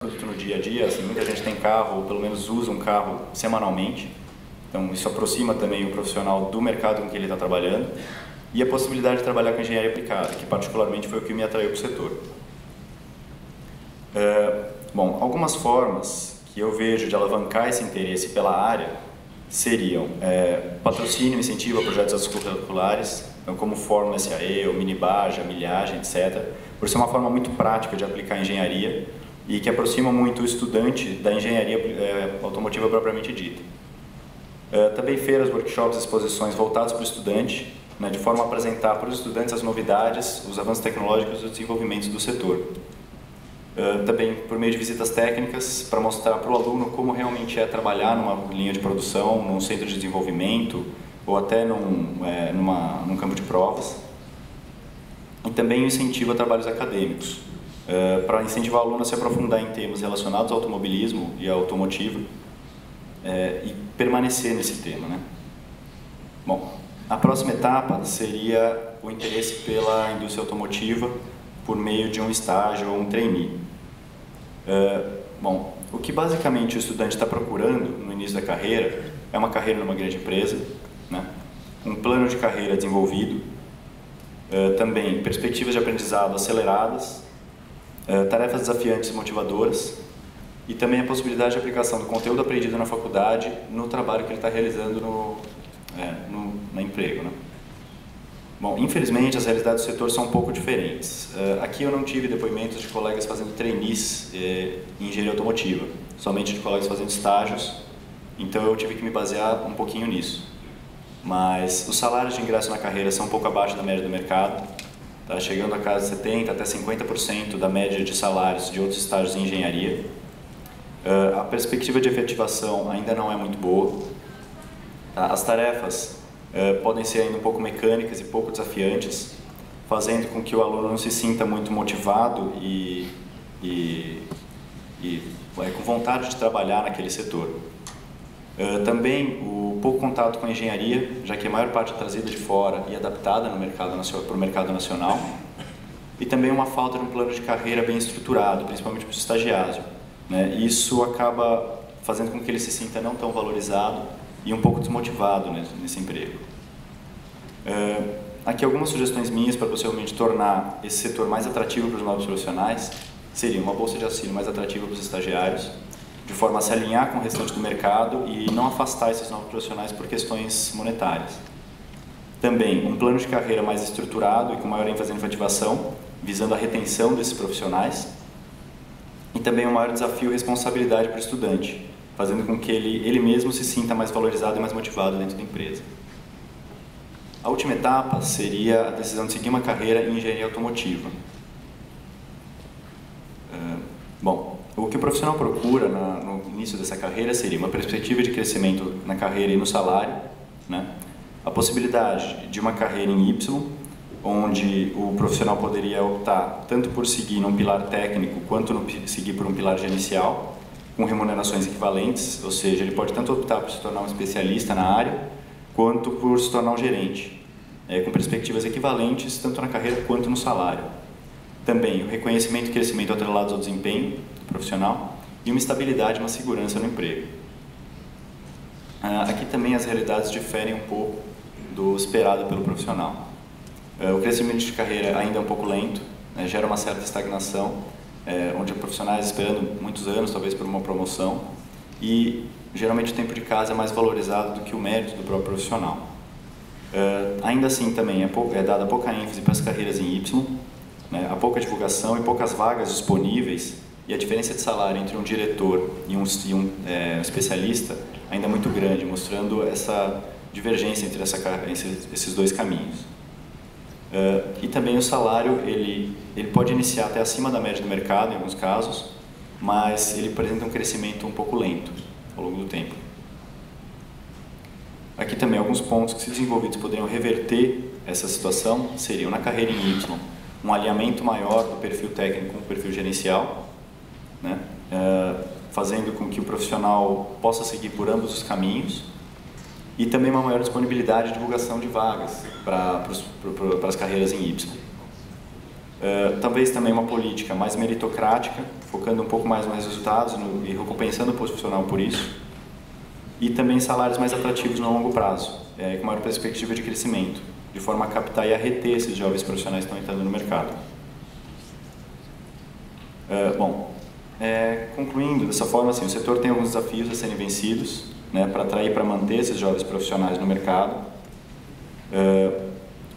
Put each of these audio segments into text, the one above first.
produto no dia a dia, assim, muita gente tem carro, ou pelo menos usa um carro semanalmente, então isso aproxima também o profissional do mercado com que ele está trabalhando, e a possibilidade de trabalhar com engenharia aplicada, que particularmente foi o que me atraiu para o setor. Bom, algumas formas que eu vejo de alavancar esse interesse pela área seriam patrocínio, incentivo a projetos extracurriculares, então, como Fórmula SAE, ou Minibaja, milhagem, etc., por ser uma forma muito prática de aplicar engenharia e que aproxima muito o estudante da engenharia automotiva propriamente dita. Também feiras, workshops, exposições voltados para o estudante, né, de forma a apresentar para os estudantes as novidades, os avanços tecnológicos e os desenvolvimentos do setor. Também por meio de visitas técnicas, para mostrar para o aluno como realmente é trabalhar numa linha de produção, num centro de desenvolvimento, ou até num campo de provas. E também o incentivo a trabalhos acadêmicos, para incentivar o aluno a se aprofundar em temas relacionados ao automobilismo e ao automotivo, e permanecer nesse tema, né? Bom, a próxima etapa seria o interesse pela indústria automotiva por meio de um estágio ou um trainee. Bom, o que basicamente o estudante está procurando no início da carreira é uma carreira numa grande empresa, né? Um plano de carreira desenvolvido, também perspectivas de aprendizado aceleradas, tarefas desafiantes e motivadoras, e também a possibilidade de aplicação do conteúdo aprendido na faculdade no trabalho que ele está realizando no emprego, né? Bom, infelizmente as realidades do setor são um pouco diferentes. Aqui eu não tive depoimentos de colegas fazendo trainees em engenharia automotiva, somente de colegas fazendo estágios, então eu tive que me basear um pouquinho nisso. Mas os salários de ingresso na carreira são um pouco abaixo da média do mercado, tá? Chegando a casa de 70% até 50% da média de salários de outros estágios em engenharia. A perspectiva de efetivação ainda não é muito boa. As tarefas podem ser ainda um pouco mecânicas e pouco desafiantes, fazendo com que o aluno não se sinta muito motivado e com vontade de trabalhar naquele setor. Também o pouco contato com a engenharia, já que a maior parte é trazida de fora e adaptada para o mercado nacional, e também uma falta de um plano de carreira bem estruturado, principalmente para o estagiário, né? Isso acaba fazendo com que ele se sinta não tão valorizado e um pouco desmotivado nesse emprego. Aqui algumas sugestões minhas para possivelmente tornar esse setor mais atrativo para os novos profissionais seria uma bolsa de auxílio mais atrativa para os estagiários, de forma a se alinhar com o restante do mercado e não afastar esses novos profissionais por questões monetárias. Também um plano de carreira mais estruturado e com maior ênfase em efetivação, visando a retenção desses profissionais, e também um maior desafio e responsabilidade para o estudante, fazendo com que ele mesmo se sinta mais valorizado e mais motivado dentro da empresa. A última etapa seria a decisão de seguir uma carreira em engenharia automotiva. Bom, o que o profissional procura no início dessa carreira seria uma perspectiva de crescimento na carreira e no salário, né? A possibilidade de uma carreira em Y, onde o profissional poderia optar tanto por seguir num pilar técnico quanto seguir por um pilar gerencial, com remunerações equivalentes, ou seja, ele pode tanto optar por se tornar um especialista na área, quanto por se tornar um gerente, com perspectivas equivalentes tanto na carreira quanto no salário. Também o reconhecimento e crescimento atrelados ao desempenho profissional e uma estabilidade e uma segurança no emprego. Aqui também as realidades diferem um pouco do esperado pelo profissional. O crescimento de carreira ainda é um pouco lento, né, gera uma certa estagnação, onde há profissionais esperando muitos anos, talvez por uma promoção, e geralmente o tempo de casa é mais valorizado do que o mérito do próprio profissional. Ainda assim também é dada pouca ênfase para as carreiras em Y, né, há pouca divulgação e poucas vagas disponíveis, e a diferença de salário entre um diretor e um especialista ainda é muito grande, mostrando essa divergência entre esses dois caminhos. E também o salário, ele pode iniciar até acima da média do mercado em alguns casos, mas ele apresenta um crescimento um pouco lento ao longo do tempo. Aqui também alguns pontos que, se desenvolvidos, poderiam reverter essa situação seriam, na carreira em Y, um alinhamento maior do perfil técnico com o perfil gerencial, né? Fazendo com que o profissional possa seguir por ambos os caminhos, e também uma maior disponibilidade de divulgação de vagas para as carreiras em Y. Talvez também uma política mais meritocrática, focando um pouco mais nos resultados e recompensando o profissional por isso. E também salários mais atrativos no longo prazo, com maior perspectiva de crescimento, de forma a captar e a reter esses jovens profissionais que estão entrando no mercado. Concluindo, dessa forma, assim, o setor tem alguns desafios a serem vencidos, né, para atrair e para manter esses jovens profissionais no mercado.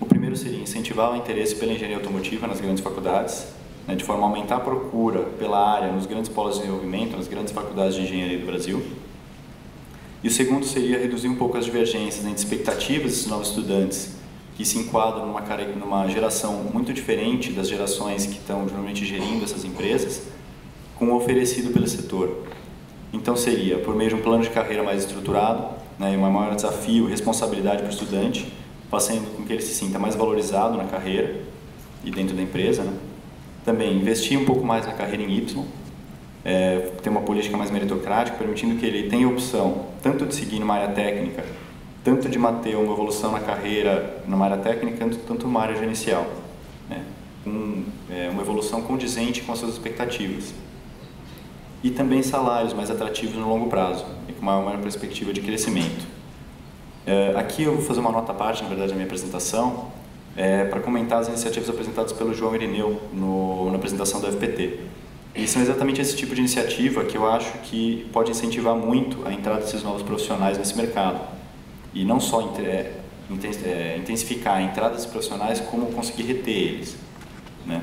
O primeiro seria incentivar o interesse pela engenharia automotiva nas grandes faculdades, né, de forma a aumentar a procura pela área nos grandes polos de desenvolvimento, nas grandes faculdades de engenharia do Brasil. E o segundo seria reduzir um pouco as divergências entre expectativas desses novos estudantes, que se enquadram numa geração muito diferente das gerações que estão geralmente gerindo essas empresas, com o oferecido pelo setor. Então seria, por meio de um plano de carreira mais estruturado, né, e um maior desafio e responsabilidade para o estudante, fazendo com que ele se sinta mais valorizado na carreira e dentro da empresa, né? Também investir um pouco mais na carreira em Y, ter uma política mais meritocrática, permitindo que ele tenha a opção tanto de seguir numa área técnica, tanto de manter uma evolução na carreira numa área técnica, tanto numa área gerencial, né? Uma evolução condizente com as suas expectativas. E também salários mais atrativos no longo prazo, e com uma maior perspectiva de crescimento. Aqui eu vou fazer uma nota à parte, na verdade, da minha apresentação, para comentar as iniciativas apresentadas pelo João Irineu na apresentação da FPT. E são exatamente esse tipo de iniciativa que eu acho que pode incentivar muito a entrada desses novos profissionais nesse mercado. E não só intensificar a entrada desses profissionais, como conseguir reter eles, né?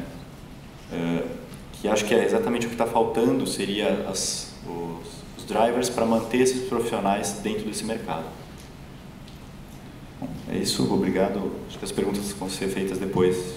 Que acho que é exatamente o que está faltando, seria os drivers para manter esses profissionais dentro desse mercado. Bom, é isso, obrigado. Acho que as perguntas vão ser feitas depois.